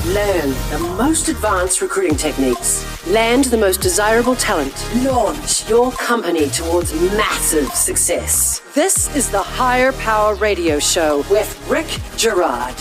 Learn the most advanced recruiting techniques. Land the most desirable talent. Launch your company towards massive success. This is the Higher Power Radio Show with Rick Girard.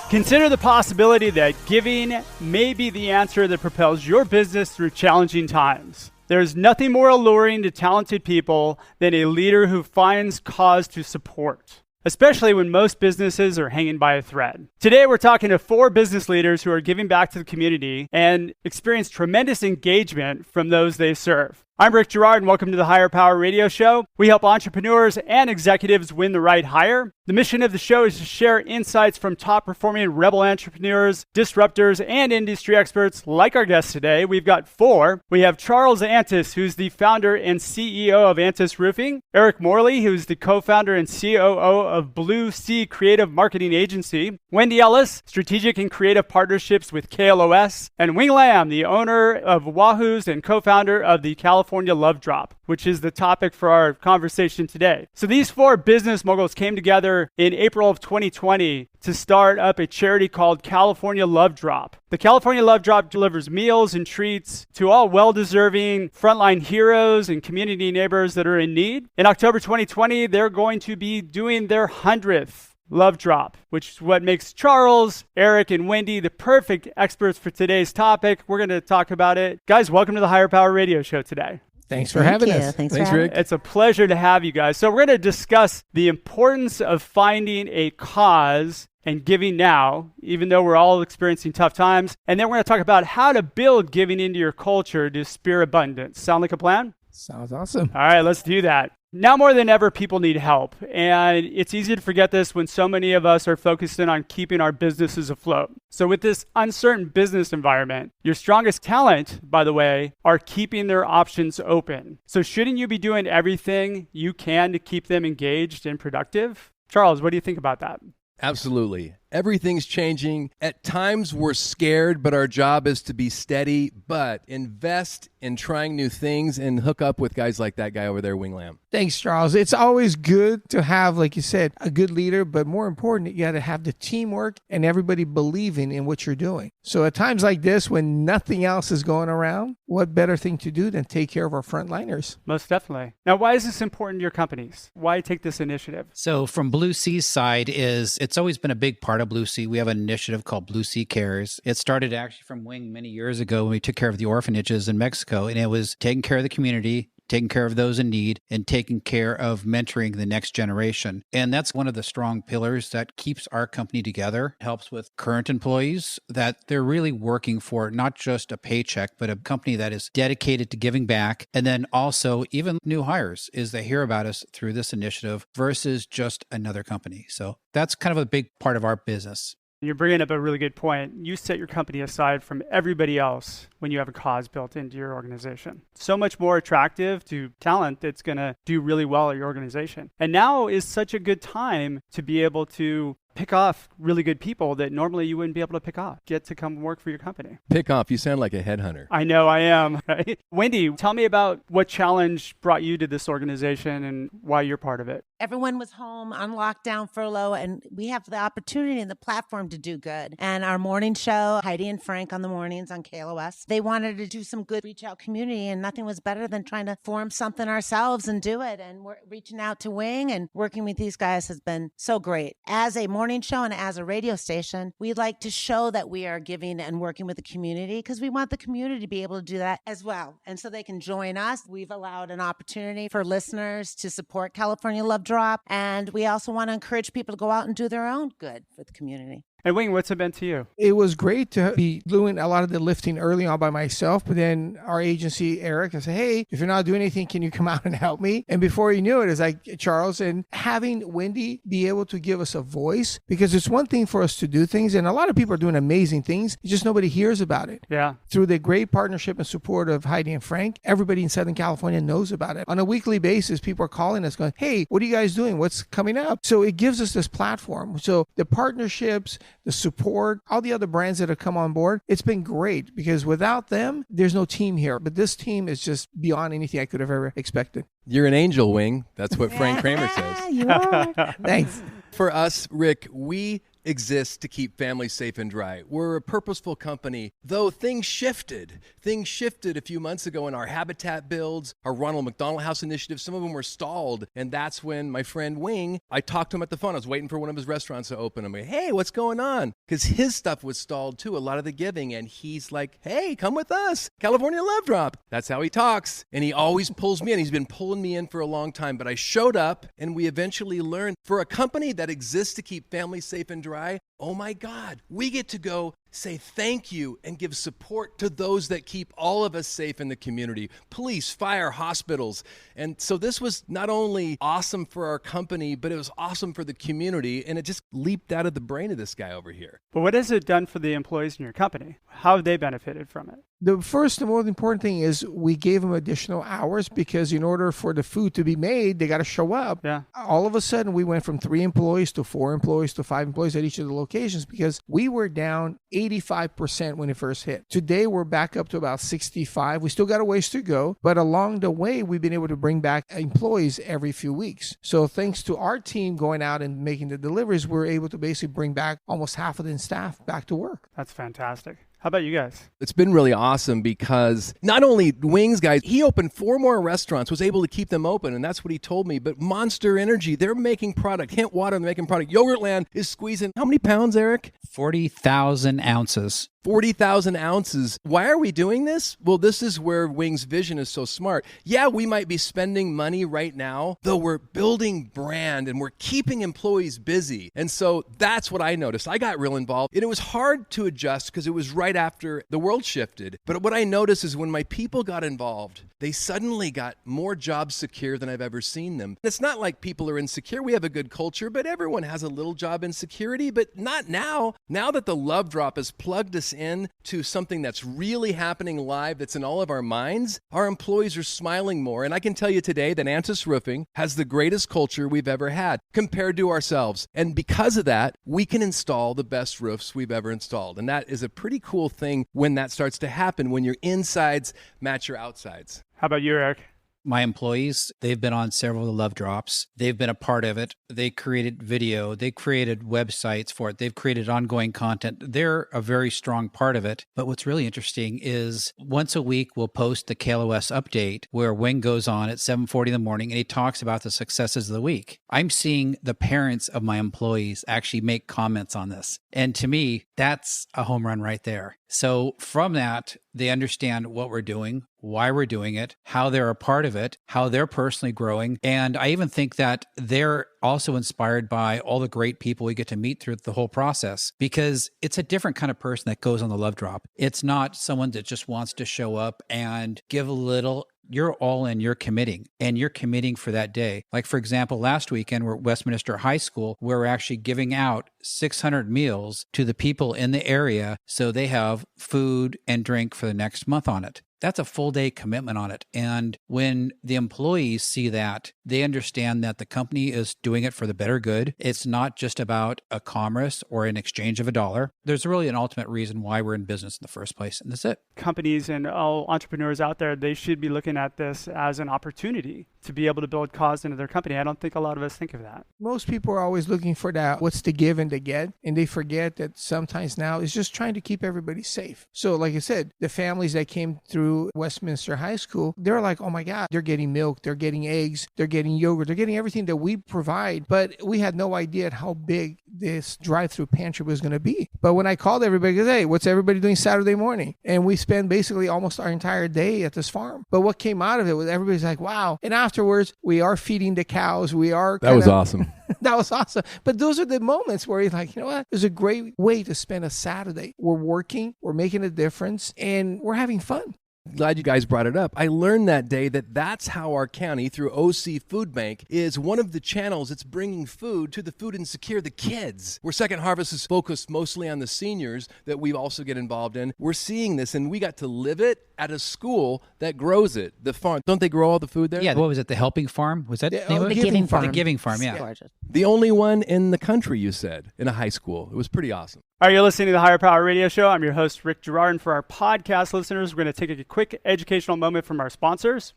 Consider the possibility that giving may be the answer that propels your business through challenging times. There's nothing more alluring to talented people than a leader who finds cause to support, especially when most businesses are hanging by a thread. Today, we're talking to 4 business leaders who are giving back to the community and experience tremendous engagement from those they serve. I'm Rick Girard, and welcome to the Higher Power Radio Show. We help entrepreneurs and executives win the right hire. The mission of the show is to share insights from top-performing rebel entrepreneurs, disruptors, and industry experts like our guest today. We've got 4. We have Charles Antis, who's the founder and CEO of Antis Roofing, Eric Morley, who's the co-founder and COO of Blue Sea Creative Marketing Agency, Wendy Ellis, strategic and creative partnerships with KLOS, and Wing Lam, the owner of Wahoo's and co-founder of the California Love Drop, which is the topic for our conversation today. So these 4 business moguls came together in April of 2020 to start up a charity called California Love Drop. The California Love Drop delivers meals and treats to all well-deserving frontline heroes and community neighbors that are in need. In October 2020, they're going to be doing their 100th Love Drop, which is what makes Charles, Eric, and Wendy the perfect experts for today's topic. We're going to talk about it. Guys, welcome to the Higher Power Radio Show today. Thanks for having us. Thanks Rick. It's a pleasure to have you guys. So we're going to discuss the importance of finding a cause and giving now, even though we're all experiencing tough times. And then we're going to talk about how to build giving into your culture to spur abundance. Sound like a plan? Sounds awesome. All right, let's do that. Now more than ever, people need help. And it's easy to forget this when so many of us are focused in on keeping our businesses afloat. So with this uncertain business environment, your strongest talent, by the way, are keeping their options open. So shouldn't you be doing everything you can to keep them engaged and productive? Charles, what do you think about that? Absolutely. Everything's changing. At times we're scared, but our job is to be steady, but invest in trying new things and hook up with guys like that guy over there, Wing Lam. Thanks, Charles. It's always good to have, like you said, a good leader, but more important, you got to have the teamwork and everybody believing in what you're doing. So at times like this, when nothing else is going around, what better thing to do than take care of our frontliners? Most definitely. Now, why is this important to your companies? Why take this initiative? So from Blue Sea's side it's always been a big part of Blue Sea. We have an initiative called Blue Sea Cares. It started actually from Wing many years ago when we took care of the orphanages in Mexico, and it was taking care of the community, taking care of those in need, and taking care of mentoring the next generation. And that's one of the strong pillars that keeps our company together, helps with current employees, that they're really working for not just a paycheck, but a company that is dedicated to giving back. And then also even new hires is they hear about us through this initiative versus just another company. So that's kind of a big part of our business. You're bringing up a really good point. You set your company aside from everybody else when you have a cause built into your organization. So much more attractive to talent that's going to do really well at your organization. And now is such a good time to be able to pick off really good people that normally you wouldn't be able to pick off. Get to come work for your company. Pick off. You sound like a headhunter. I know I am. Right? Wendy, tell me about what challenge brought you to this organization and why you're part of it. Everyone was home on lockdown, furlough, and we have the opportunity and the platform to do good. And our morning show, Heidi and Frank on the mornings on KLOS, they wanted to do some good reach out community, and nothing was better than trying to form something ourselves and do it. And we're reaching out to Wing and working with these guys has been so great. As a morning show and as a radio station, we'd like to show that we are giving and working with the community because we want the community to be able to do that as well. And so they can join us. We've allowed an opportunity for listeners to support California Love Drop. And we also want to encourage people to go out and do their own good for the community. And Wing, what's it been to you? It was great to be doing a lot of the lifting early on by myself, but then our agency, Eric, I said, hey, if you're not doing anything, can you come out and help me? And before you knew it, it's like Charles, and having Wendy be able to give us a voice, because it's one thing for us to do things, and a lot of people are doing amazing things, it's just nobody hears about it. Yeah. Through the great partnership and support of Heidi and Frank, everybody in Southern California knows about it. On a weekly basis, people are calling us going, hey, what are you guys doing? What's coming up? So it gives us this platform. So the partnerships, the support, all the other brands that have come on board, it's been great because without them, there's no team here. But this team is just beyond anything I could have ever expected. You're an angel, Wing. That's what Frank Kramer says. You are. Thanks. For us, Rick, we exists to keep families safe and dry. We're a purposeful company, though things shifted. Things shifted a few months ago in our habitat builds, our Ronald McDonald House initiative. Some of them were stalled. And that's when my friend Wing, I talked to him at the phone. I was waiting for one of his restaurants to open. I'm like, hey, what's going on? Because his stuff was stalled too, a lot of the giving. And he's like, hey, come with us. California Love Drop. That's how he talks. And he always pulls me in. He's been pulling me in for a long time. But I showed up and we eventually learned for a company that exists to keep families safe and dry, oh my God, we get to go say thank you and give support to those that keep all of us safe in the community. Police, fire, hospitals. And so this was not only awesome for our company, but it was awesome for the community. And it just leaped out of the brain of this guy over here. But what has it done for the employees in your company? How have they benefited from it? The first and most important thing is we gave them additional hours because in order for the food to be made, they got to show up. Yeah. All of a sudden, we went from 3 employees to 4 employees to 5 employees at each of the locations because we were down 85% when it first hit. Today, we're back up to about 65. We still got a ways to go, but along the way, we've been able to bring back employees every few weeks. So thanks to our team going out and making the deliveries, we're able to basically bring back almost half of the staff back to work. That's fantastic. How about you guys? It's been really awesome because not only Wings, guys, he opened 4 more restaurants, was able to keep them open, and that's what he told me. But Monster Energy, they're making product. Hint Water, they're making product. Yogurtland is squeezing how many pounds, Eric? 40,000 ounces. 40,000 ounces. Why are we doing this? Well, this is where Wing's vision is so smart. Yeah, we might be spending money right now, though we're building brand and we're keeping employees busy. And so that's what I noticed. I got real involved. And it was hard to adjust because it was right after the world shifted. But what I noticed is when my people got involved, they suddenly got more jobs secure than I've ever seen them. It's not like people are insecure. We have a good culture, but everyone has a little job insecurity, but not now. Now that the Love Drop has plugged us in to something that's really happening live, that's in all of our minds, our employees are smiling more. And I can tell you today that Antis Roofing has the greatest culture we've ever had compared to ourselves. And because of that, we can install the best roofs we've ever installed. And that is a pretty cool thing when that starts to happen, when your insides match your outsides. How about you, Eric? My employees, they've been on several of the Love Drops. They've been a part of it. They created video. They created websites for it. They've created ongoing content. They're a very strong part of it. But what's really interesting is once a week, we'll post the KLOS update where Wing goes on at 7:40 in the morning and he talks about the successes of the week. I'm seeing the parents of my employees actually make comments on this. And to me, that's a home run right there. So from that, they understand what we're doing, why we're doing it, how they're a part of it, how they're personally growing. And I even think that they're also inspired by all the great people we get to meet through the whole process, because it's a different kind of person that goes on the Love Drop. It's not someone that just wants to show up and give a little. You're all in, you're committing, and you're committing for that day. Like, for example, last weekend, we're at Westminster High School, where we're actually giving out 600 meals to the people in the area so they have food and drink for the next month on it. That's a full day commitment on it. And when the employees see that, they understand that the company is doing it for the better good. It's not just about a commerce or an exchange of a dollar. There's really an ultimate reason why we're in business in the first place, and that's it. Companies and all entrepreneurs out there, they should be looking at this as an opportunity to be able to build cause into their company. I don't think a lot of us think of that. Most people are always looking for that, what's to give and to get, and they forget that sometimes now it's just trying to keep everybody safe. So like I said, the families that came through Westminster High School, they're like, oh my God, they're getting milk, they're getting eggs, they're getting yogurt, they're getting everything that we provide, but we had no idea how big this drive-through pantry was going to be. But when I called everybody, I said, hey, what's everybody doing Saturday morning? And we spend basically almost our entire day at this farm. But what came out of it was everybody's like, wow. And afterwards, we are feeding the cows. That was awesome. That was awesome. But those are the moments where you're like, you know what? It's a great way to spend a Saturday. We're working, we're making a difference, and we're having fun. Glad you guys brought it up. I learned that day that that's how our county, through OC Food Bank, is one of the channels that's bringing food to the food insecure, the kids. Where Second Harvest is focused mostly on the seniors that we also get involved in. We're seeing this, and we got to live it at a school that grows it. The farm. Don't they grow all the food there? Yeah. What was it? The Helping Farm? Was that the name of it? Giving Farm. The Giving Farm, yeah. Gorgeous. The only one in the country, you said, in a high school. It was pretty awesome. All right, you're listening to the Higher Power Radio Show. I'm your host, Rick Girard, and for our podcast listeners, we're going to take a quick educational moment from our sponsors.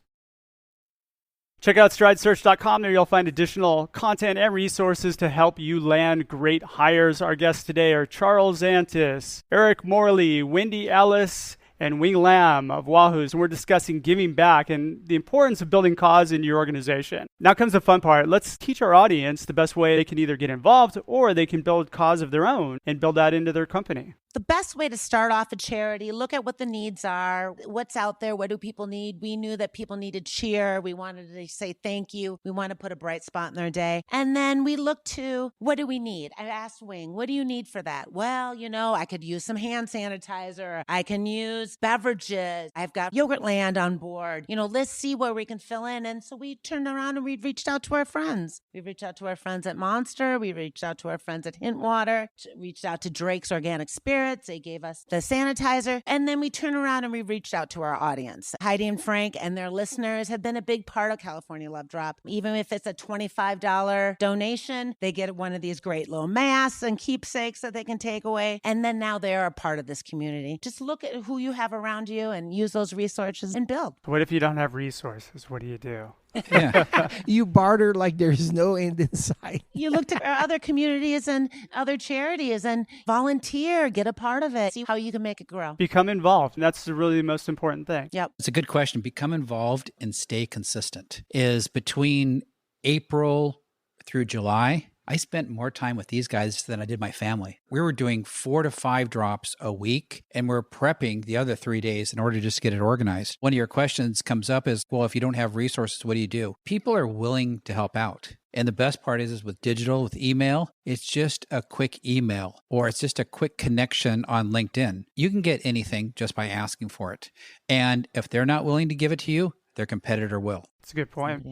Check out stridesearch.com. There you'll find additional content and resources to help you land great hires. Our guests today are Charles Antis, Eric Morley, Wendy Ellis, and Wing Lam of Wahoo's. And we're discussing giving back and the importance of building cause in your organization. Now comes the fun part. Let's teach our audience the best way they can either get involved or they can build cause of their own and build that into their company. The best way to start off a charity, look at what the needs are, what's out there, what do people need? We knew that people needed cheer. We wanted to say thank you. We want to put a bright spot in their day. And then we looked to, what do we need? I asked Wing, what do you need for that? Well, I could use some hand sanitizer. I can use beverages. I've got Yogurtland on board. Let's see where we can fill in. And so we turned around and we reached out to our friends. We reached out to our friends at Monster. We reached out to our friends at Hintwater, reached out to Drake's Organic Spirit. They gave us the sanitizer. And then we turned around and we reached out to our audience. Heidi and Frank and their listeners have been a big part of California Love Drop. Even if it's a $25 donation, they get one of these great little masks and keepsakes that they can take away. And then now they're a part of this community. Just look at who you have around you and use those resources and build. What if you don't have resources? What do you do? Yeah. You barter like there's no end in sight. You look to our other communities and other charities and volunteer, get a part of it, see how you can make it grow. Become involved. That's really the most important thing. Yep. It's a good question. Become involved and stay consistent. Is between April through July, I spent more time with these guys than I did my family. We were doing 4 to 5 drops a week, and we're prepping the other 3 days in order to just get it organized. One of your questions comes up is, well, if you don't have resources, what do you do? People are willing to help out. And the best part is with digital, with email, it's just a quick email or it's just a quick connection on LinkedIn. You can get anything just by asking for it. And if they're not willing to give it to you, their competitor will. That's a good point.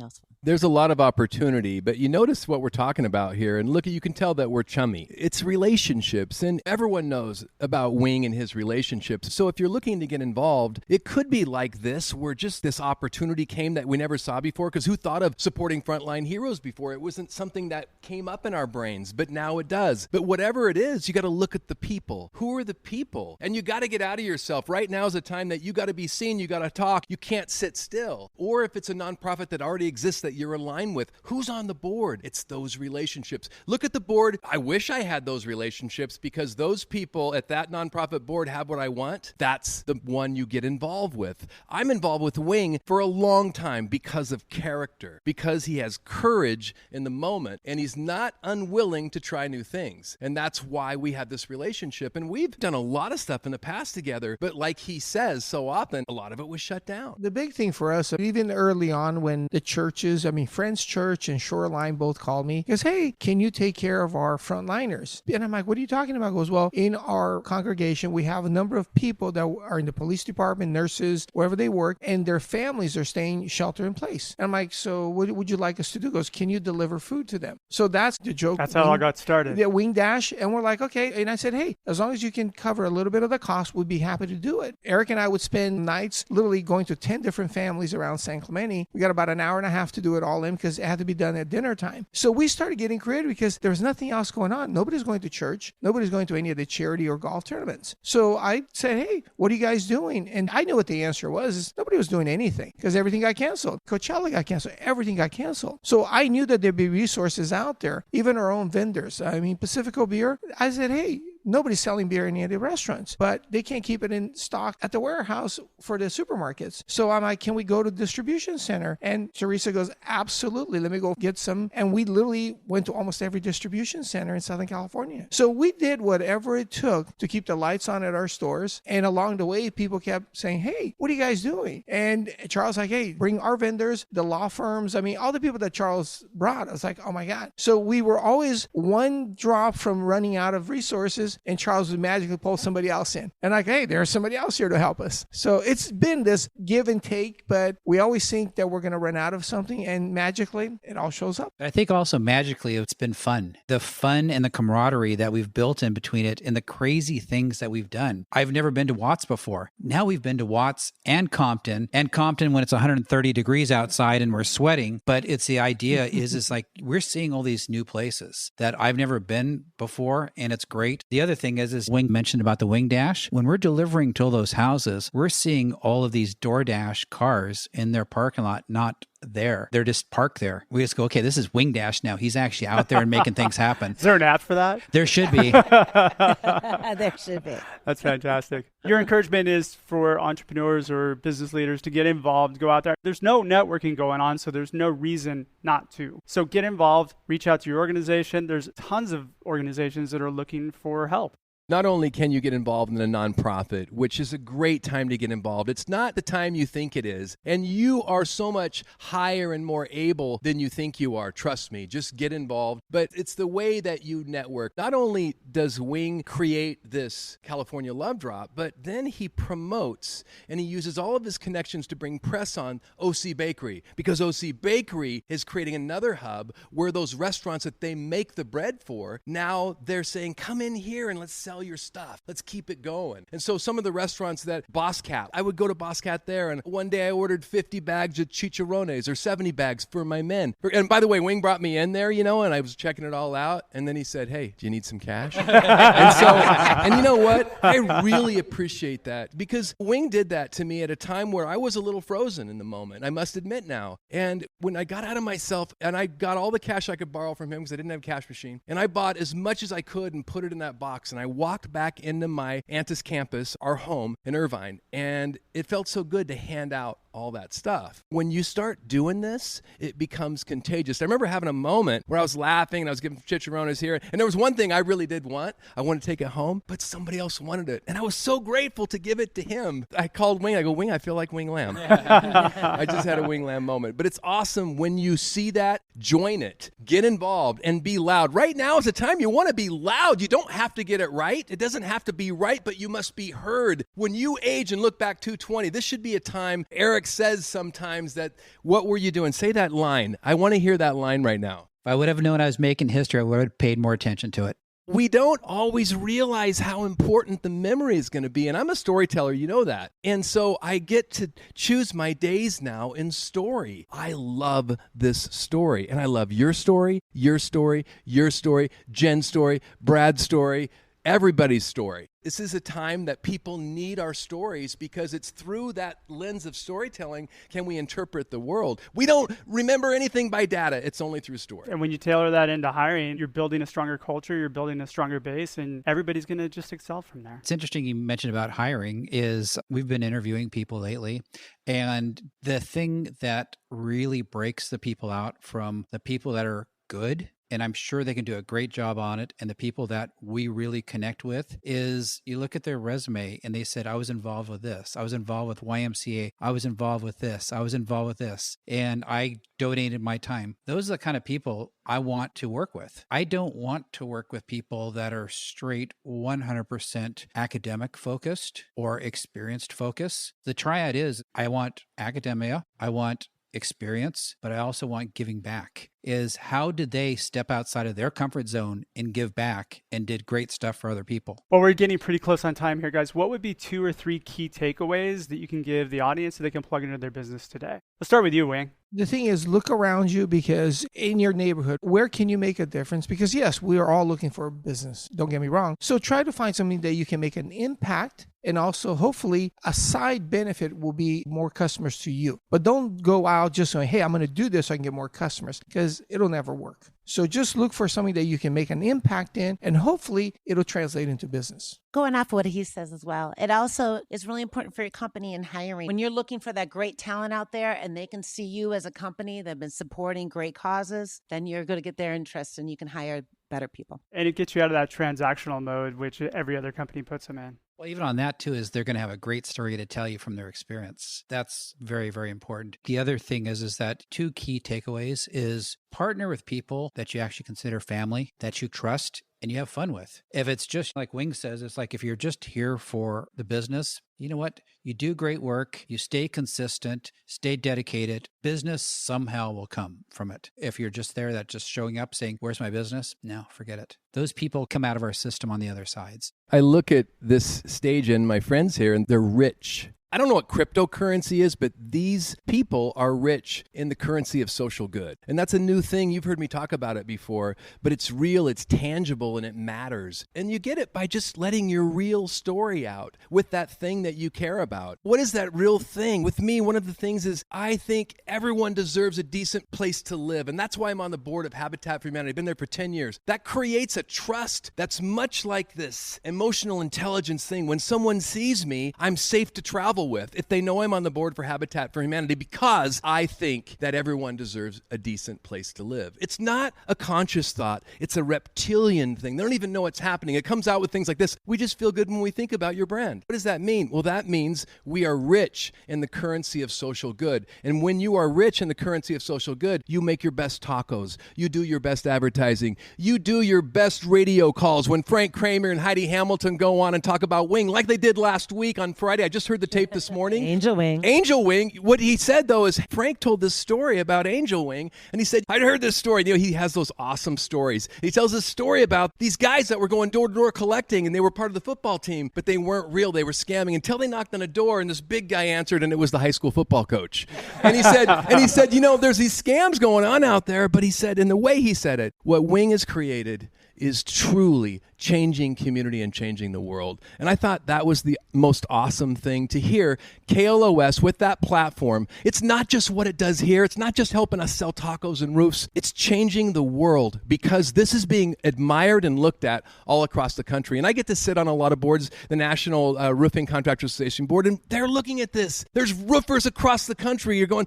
There's a lot of opportunity, but you notice what we're talking about here, and look, you can tell that we're chummy. It's relationships, and everyone knows about Wing and his relationships. So if you're looking to get involved, it could be like this, where just this opportunity came that we never saw before, because who thought of supporting frontline heroes before? It wasn't something that came up in our brains, but now it does. But whatever it is, you got to look at the people. Who are the people? And you got to get out of yourself. Right now is a time that you got to be seen, you got to talk, you can't sit still. Or if it's a nonprofit that already exists that you're aligned with, who's on the board? It's those relationships. Look at the board. I wish I had those relationships, because those people at that nonprofit board have what I want. That's the one you get involved with. I'm involved with Wing for a long time because of character, because he has courage in the moment and he's not unwilling to try new things. And that's why we have this relationship. And we've done a lot of stuff in the past together, but like he says so often, a lot of it was shut down. The big thing for us, even early on when the churches, Friends Church and Shoreline both called me, goes, hey, can you take care of our frontliners? And I'm like, what are you talking about? He goes, well, in our congregation, we have a number of people that are in the police department, nurses, wherever they work, and their families are staying shelter in place. And I'm like, so what would you like us to do? He goes, can you deliver food to them? So that's the joke. That's how I got started. The Wing Dash. And we're like, okay. And I said, hey, as long as you can cover a little bit of the cost, we'd be happy to do it. Eric and I would spend nights literally going to 10 different families around San Clemente. We got about an hour and a half to do it all in because it had to be done at dinner time. So we started getting creative because there was nothing else going on. Nobody's going to church. Nobody's going to any of the charity or golf tournaments. So I said, hey, what are you guys doing? And I knew what the answer was. Is nobody was doing anything because everything got canceled. Coachella got canceled. Everything got canceled. So I knew that there'd be resources out there, even our own vendors. Pacifico Beer, I said, hey, nobody's selling beer in any of the restaurants, but they can't keep it in stock at the warehouse for the supermarkets. So I'm like, can we go to the distribution center? And Teresa goes, absolutely. Let me go get some. And we literally went to almost every distribution center in Southern California. So we did whatever it took to keep the lights on at our stores. And along the way, people kept saying, hey, what are you guys doing? And Charles like, hey, bring our vendors, the law firms. All the people that Charles brought. I was like, oh my God. So we were always one drop from running out of resources, and Charles would magically pull somebody else in. And like, hey, there's somebody else here to help us. So it's been this give and take, but we always think that we're going to run out of something, and magically it all shows up. I think also magically it's been fun. The fun and the camaraderie that we've built in between it and the crazy things that we've done. I've never been to Watts before. Now we've been to Watts and Compton when it's 130 degrees outside and we're sweating. But it's the idea is like we're seeing all these new places that I've never been before, and it's great. The other thing is Wing mentioned about the Wing Dash. When we're delivering to those houses, we're seeing all of these DoorDash cars in their parking lot, not there. They're just parked there. We just go, okay, this is Wing Dash now. He's actually out there and making things happen. Is there an app for that? There should be. There should be. That's fantastic. Your encouragement is for entrepreneurs or business leaders to get involved, go out there. There's no networking going on, so there's no reason not to. So get involved, reach out to your organization. There's tons of organizations that are looking for help. Not only can you get involved in a nonprofit, which is a great time to get involved, it's not the time you think it is. And you are so much higher and more able than you think you are. Trust me, just get involved. But it's the way that you network. Not only does Wing create this California Love Drop, but then he promotes and he uses all of his connections to bring press on OC Bakery, because OC Bakery is creating another hub where those restaurants that they make the bread for, now they're saying, come in here and let's sell your stuff. Let's keep it going. And so some of the restaurants that Boss Cat, I would go to Boss Cat there, and one day I ordered 50 bags of chicharrones or 70 bags for my men. And by the way, Wing brought me in there, and I was checking it all out, and then he said, hey, do you need some cash? And you know what? I really appreciate that, because Wing did that to me at a time where I was a little frozen in the moment, I must admit now. And when I got out of myself, and I got all the cash I could borrow from him because I didn't have a cash machine, and I bought as much as I could and put it in that box, and I walked back into my Antis campus, our home in Irvine, and it felt so good to hand out all that stuff. When you start doing this, it becomes contagious. I remember having a moment where I was laughing and I was giving chicharrones here, and there was one thing I really did want. I wanted to take it home, but somebody else wanted it, and I was so grateful to give it to him. I called Wing. I go, Wing, I feel like Wing Lamb. I just had a Wing Lamb moment. But it's awesome when you see that. Join it. Get involved and be loud. Right now is the time you want to be loud. You don't have to get it right. It doesn't have to be right, but you must be heard. When you age and look back 220, this should be a time. Eric says sometimes that, what were you doing? Say that line. I want to hear that line right now. If I would have known I was making history, I would have paid more attention to it. We don't always realize how important the memory is going to be. And I'm a storyteller, you know that. And so I get to choose my days now in story. I love this story. And I love your story, your story, your story, Jen's story, Brad's story, everybody's story. This is a time that people need our stories, because it's through that lens of storytelling can we interpret the world. We don't remember anything by data. It's only through story. And when you tailor that into hiring, you're building a stronger culture, you're building a stronger base, and everybody's going to just excel from there. It's interesting you mentioned about hiring is we've been interviewing people lately, and the thing that really breaks the people out from the people that are good, and I'm sure they can do a great job on it, and the people that we really connect with, is you look at their resume and they said, I was involved with this. I was involved with YMCA. I was involved with this. I was involved with this. And I donated my time. Those are the kind of people I want to work with. I don't want to work with people that are straight 100% academic focused or experienced focus. The triad is I want academia, I want experience, but I also want giving back. Is how did they step outside of their comfort zone and give back and did great stuff for other people? Well, we're getting pretty close on time here, guys. What would be 2 or 3 key takeaways that you can give the audience so they can plug into their business today? Let's start with you, Wing. The thing is, look around you, because in your neighborhood, where can you make a difference? Because yes, we are all looking for a business. Don't get me wrong. So try to find something that you can make an impact, and also hopefully a side benefit will be more customers to you. But don't go out just saying, hey, I'm going to do this so I can get more customers, because it'll never work. So just look for something that you can make an impact in, and hopefully it'll translate into business. Going off what he says as well, it also is really important for your company in hiring. When you're looking for that great talent out there and they can see you as a company that have been supporting great causes, then you're going to get their interest and you can hire better people. And it gets you out of that transactional mode, which every other company puts them in. Well, even on that too, is they're going to have a great story to tell you from their experience. That's very, very important. The other thing is that 2 key takeaways is partner with people that you actually consider family, that you trust, and you have fun with. If it's just like Wing says, it's like if you're just here for the business, you know what? You do great work, you stay consistent, stay dedicated, business somehow will come from it. If you're just there, that just showing up saying, where's my business? No, forget it. Those people come out of our system on the other sides. I look at this stage and my friends here, and they're rich. I don't know what cryptocurrency is, but these people are rich in the currency of social good. And that's a new thing. You've heard me talk about it before, but it's real, it's tangible, and it matters. And you get it by just letting your real story out with that thing that you care about. What is that real thing? With me, one of the things is I think everyone deserves a decent place to live. And that's why I'm on the board of Habitat for Humanity. I've been there for 10 years. That creates a trust that's much like this emotional intelligence thing. When someone sees me, I'm safe to travel with if they know I'm on the board for Habitat for Humanity, because I think that everyone deserves a decent place to live. It's not a conscious thought. It's a reptilian thing. They don't even know what's happening. It comes out with things like this. We just feel good when we think about your brand. What does that mean? Well, that means we are rich in the currency of social good. And when you are rich in the currency of social good, you make your best tacos. You do your best advertising. You do your best radio calls when Frank Kramer and Heidi Hamilton go on and talk about Wing, like they did last week on Friday. I just heard the tape this morning. Angel Wing. Angel Wing. What he said, though, is Frank told this story about Angel Wing, and he said, I'd heard this story. You know, he has those awesome stories. He tells this story about these guys that were going door to door collecting, and they were part of the football team, but they weren't real. They were scamming until they knocked on a door, and this big guy answered, and it was the high school football coach. And he said, you know, there's these scams going on out there, but he said, in the way he said it, what Wing has created is truly changing community and changing the world. And I thought that was the most awesome thing to hear. KLOS with that platform, it's not just what it does here. It's not just helping us sell tacos and roofs. It's changing the world because this is being admired and looked at all across the country. And I get to sit on a lot of boards, the National Roofing Contractors Association board, and they're looking at this. There's roofers across the country. You're going,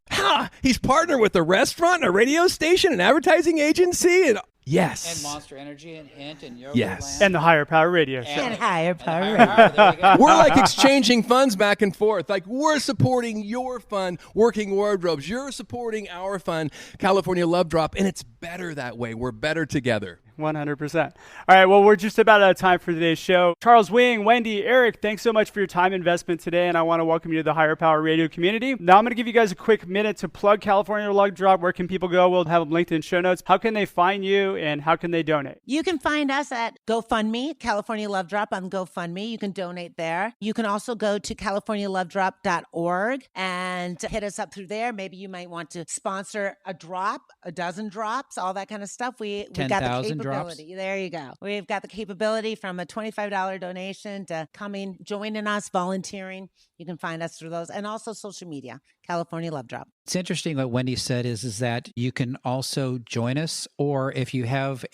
he's partnered with a restaurant, a radio station, an advertising agency, and yes. And Monster Energy and Hint and Yogurtland. Yes. And the Higher Power Radio Show. And higher power. There you go. We're like exchanging funds back and forth. Like we're supporting your fund, Working Wardrobes. You're supporting our fund, California Love Drop. And it's better that way. We're better together. 100%. All right, well, we're just about out of time for today's show. Charles, Wing, Wendy, Eric, thanks so much for your time investment today, and I want to welcome you to the Higher Power Radio community. Now I'm going to give you guys a quick minute to plug California Love Drop. Where can people go? We'll have them linked in show notes. How can they find you, and how can they donate? You can find us at GoFundMe, California Love Drop on GoFundMe. You can donate there. You can also go to CaliforniaLoveDrop.org and hit us up through there. Maybe you might want to sponsor a drop, a dozen drops, all that kind of stuff. We got the capability. Drops. There you go. We've got the capability from a $25 donation to coming, joining us, volunteering. You can find us through those, and also social media, California Love Drop. It's interesting what Wendy said is that you can also join us, or if you have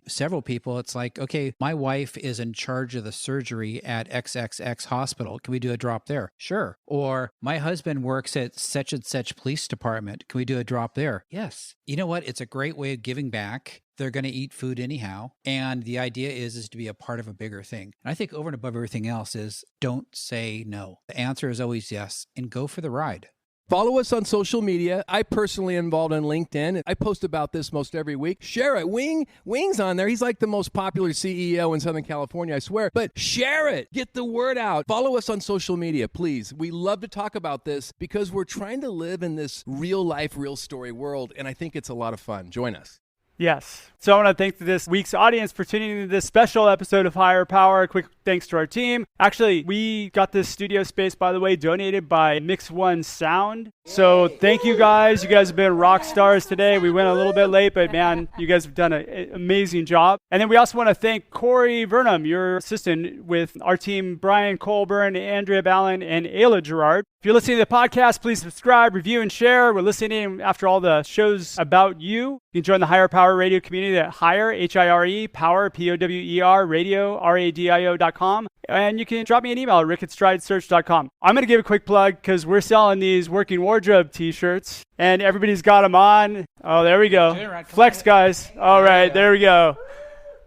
several people, it's like, okay, my wife is in charge of the surgery at XXX hospital. Can we do a drop there? Sure. Or my husband works at such and such police department. Can we do a drop there? Yes. You know what? It's a great way of giving back. They're going to eat food anyhow. And the idea is to be a part of a bigger thing. And I think over and above everything else is don't say no. The answer is always yes, and go for the ride. Follow us on social media. I personally am involved on LinkedIn. I post about this most every week. Share it. Wing's on there. He's like the most popular CEO in Southern California, I swear. But share it. Get the word out. Follow us on social media, please. We love to talk about this because we're trying to live in this real life, real story world. And I think it's a lot of fun. Join us. Yes. So I want to thank this week's audience for tuning into this special episode of Higher Power. Quick thanks to our team. Actually, we got this studio space, by the way, donated by Mix One Sound. So thank you guys. You guys have been rock stars today. We went a little bit late, but man, you guys have done an amazing job. And then we also want to thank Corey Vernum, your assistant with our team, Brian Colburn, Andrea Ballin, and Ayla Gerard. If you're listening to the podcast, please subscribe, review, and share. We're listening after all the shows about you. You can join the Higher Power Radio community at Higher, H-I-R-E, Power, P-O-W-E-R, Radio, R-A-D-I-O.com. And you can drop me an email at rick@stridesearch.com. I'm going to give a quick plug because we're selling these Working Wardrobe t-shirts, and everybody's got them on. Oh, there we go. Flex, guys. All right, there we go.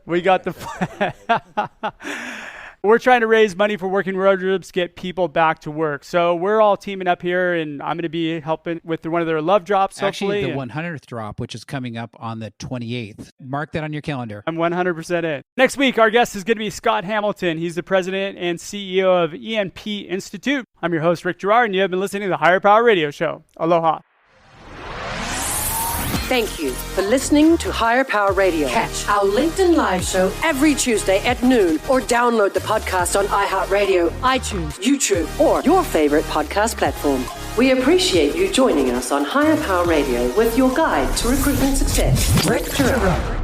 We got the... We're trying to raise money for Working Wardrobes, get people back to work. So we're all teaming up here, and I'm going to be helping with one of their love drops, hopefully. Actually, the 100th drop, which is coming up on the 28th. Mark that on your calendar. I'm 100% in. Next week, our guest is going to be Scott Hamilton. He's the president and CEO of ENP Institute. I'm your host, Rick Gerard, and you have been listening to the Higher Power Radio Show. Aloha. Thank you for listening to Higher Power Radio. Catch our LinkedIn Live show every Tuesday at noon or download the podcast on iHeartRadio, iTunes, YouTube, or your favorite podcast platform. We appreciate you joining us on Higher Power Radio with your guide to recruitment success, Rick Turner.